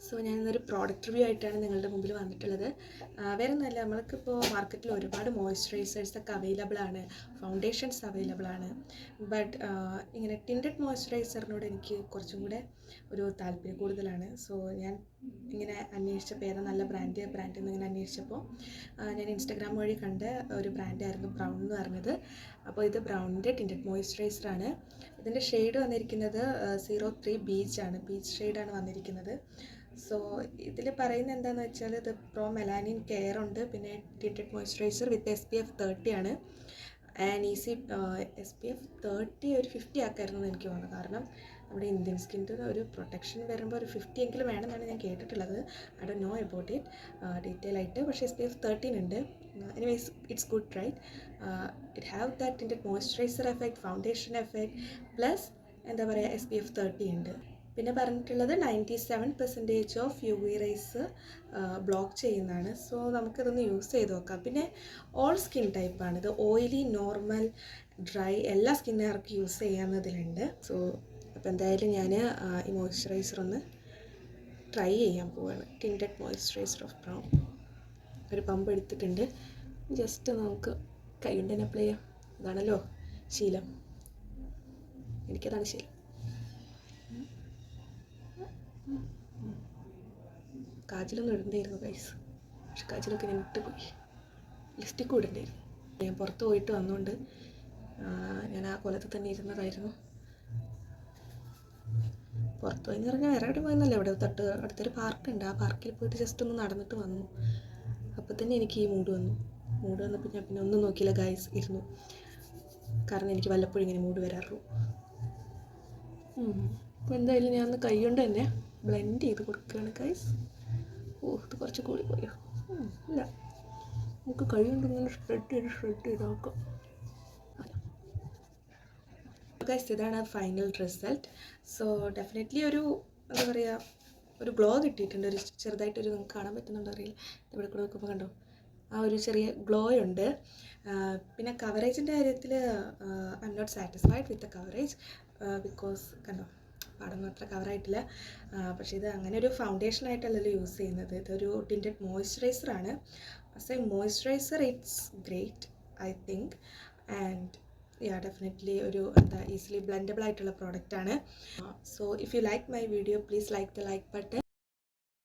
So ഞാനിന്നൊരു product review ആയിട്ടാണ് നിങ്ങളുടെ മുമ്പിൽ വന്നിട്ടുള്ളത്. വേറെ ഒന്നുമല്ല, നമ്മൾക്കിപ്പോൾ മാർക്കറ്റിൽ ഒരുപാട് മോയ്സ്ചറൈസേഴ്സൊക്കെ അവൈലബിൾ ആണ്, ഫൗണ്ടേഷൻസ് അവൈലബിൾ ആണ്. ബട്ട് ഇങ്ങനെ ടിൻറ്റഡ് മോയ്സ്ചറൈസറിനോട് എനിക്ക് കുറച്ചും കൂടെ ഒരു താല്പര്യം കൂടുതലാണ്. സോ ഞാൻ ഇങ്ങനെ അന്വേഷിച്ചപ്പോൾ ഏതാ നല്ല ബ്രാൻഡ് എന്നിങ്ങനെ അന്വേഷിച്ചപ്പോൾ ഞാൻ ഇൻസ്റ്റാഗ്രാം വഴി കണ്ട ഒരു ബ്രാൻഡായിരുന്നു ബ്രൗൺ എന്ന് പറഞ്ഞത്. അപ്പോൾ ഇത് ബ്രൗണിൻ്റെ ടിൻറ്റഡ് മോയ്സ്ചറൈസറാണ്. ഇതിൻ്റെ ഷെയ്ഡ് വന്നിരിക്കുന്നത് 03 ബീച്ചാണ്, ബീച്ച് ഷെയ്ഡാണ് വന്നിരിക്കുന്നത്. സോ ഇതിൽ പറയുന്നത് എന്താണെന്ന് വെച്ചാൽ ഇത് പ്രോ മെലാനിൻ കെയർ ഉണ്ട്, പിന്നെ ടിൻറ്റഡ് മോയ്സ്ചറൈസർ വിത്ത് SPF 30 ആണ്. ആൻഡ് ഈസി SPF 30 ഒരു 50 ആക്കായിരുന്നു എന്ന് എനിക്ക് തോന്നുന്നു. കാരണം നമ്മുടെ ഇന്ത്യൻ സ്കിന്നിന് ഒരു പ്രൊട്ടക്ഷൻ വരുമ്പോൾ ഒരു 50 എങ്കിലും വേണമെന്നാണ് ഞാൻ കേട്ടിട്ടുള്ളത്. I don't know about it detail ആയിട്ട്. പക്ഷേ SPF 13 ഉണ്ട്. Anyways it's good right. It have that tinted moisturizer effect, foundation effect, plus എന്താ പറയുക SPF 30 ഉണ്ട്. പിന്നെ പറഞ്ഞിട്ടുള്ളത് 97% ഓഫ് UV റേസ് ബ്ലോക്ക് ചെയ്യുന്നതാണ്. സോ നമുക്കിതൊന്ന് യൂസ് ചെയ്ത് നോക്കാം. പിന്നെ ഓൾ സ്കിൻ ടൈപ്പാണ് ഇത്, ഓയിലി, നോർമൽ, ഡ്രൈ എല്ലാ സ്കിന്നുകാർക്ക് യൂസ് ചെയ്യാവുന്നതിലുണ്ട്. സോ അപ്പോൾ എന്തായാലും ഞാൻ ഈ മോയ്സ്ചറൈസർ ഒന്ന് ട്രൈ ചെയ്യാൻ പോവുകയാണ്. Tinted moisturiser of brown. ഒരു പമ്പ് എടുത്തിട്ടുണ്ട്, ജസ്റ്റ് നമുക്ക് കൈ കൊണ്ട് തന്നെ അപ്ലൈ ചെയ്യാം. അതാണല്ലോ ശീലം, എനിക്കതാണ് ശീലം. കാജലൊന്നും ഇടണ്ടായിരുന്നു ഗൈസ്, പക്ഷെ കാജലൊക്കെ ഞാൻ ഇട്ടുപോയി. ലിപ്സ്റ്റിക്കും ഇടണ്ടായിരുന്നു. ഞാൻ പുറത്ത് പോയിട്ട് വന്നുകൊണ്ട് ഞാൻ ആ കൊലത്തിൽ തന്നെ ഇരുന്നതായിരുന്നു. പുറത്ത് പോയെന്ന് പറഞ്ഞാൽ വേറെ എവിടെ പോയെന്നല്ല, ഇവിടെ അടുത്തൊരു പാർക്കുണ്ട്. ആ പാർക്കിൽ പോയിട്ട് ജസ്റ്റ് ഒന്ന് നടന്നിട്ട് വന്നു. അപ്പോൾ തന്നെ എനിക്ക് ഈ മൂഡ് വന്നപ്പോൾ ഞാൻ പിന്നെ ഒന്നും നോക്കിയില്ല ഗൈസ്, ഇരുന്നു. കാരണം എനിക്ക് വല്ലപ്പോഴും ഇങ്ങനെ മൂഡ് വരാറുള്ളൂ. അപ്പോൾ എന്തായാലും ഞാൻ ഒന്ന് കൈ കൊണ്ട് തന്നെ ബ്ലെൻഡ് ചെയ്ത് കൊടുക്കുകയാണ് ഗൈസ്. ഇത് കുറച്ച് കൂടി പോയോ? ഇല്ല, നമുക്ക് കൈ കൊണ്ട് ഇങ്ങനെ ഷ്രെഡ് ചെയ്ത് നോക്കാം ഗൈസ്. ഇതാണ് ഫൈനൽ റിസൾട്ട്. സോ ഡെഫിനറ്റ്ലി ഒരു എന്താ പറയുക, ഒരു ഗ്ലോ കിട്ടിയിട്ടുണ്ട്. ഒരു ചെറുതായിട്ടൊരു നിങ്ങൾക്ക് കാണാൻ പറ്റുന്നുണ്ടോ അറിയില്ല, ഇവിടെ കൂടെ നോക്കുമ്പോൾ കണ്ടോ, ആ ഒരു ചെറിയ ഗ്ലോ ഉണ്ട്. പിന്നെ കവറേജിൻ്റെ കാര്യത്തിൽ I'm not satisfied with the coverage because കണ്ടോ പാടൊന്നും അത്ര കവറായിട്ടില്ല. പക്ഷേ ഇത് അങ്ങനെ ഒരു ഫൗണ്ടേഷൻ ആയിട്ടല്ലല്ലോ യൂസ് ചെയ്യുന്നത്, ഇതൊരു ടിൻറ്റഡ് മോയ്സ്ചറൈസറാണ്. As a moisturiser it's great I think. And definitely ഒരു എന്താ ഈസിലി ബ്ലെൻഡബിൾ ആയിട്ടുള്ള പ്രോഡക്റ്റാണ്. So if you like my video please like the like button.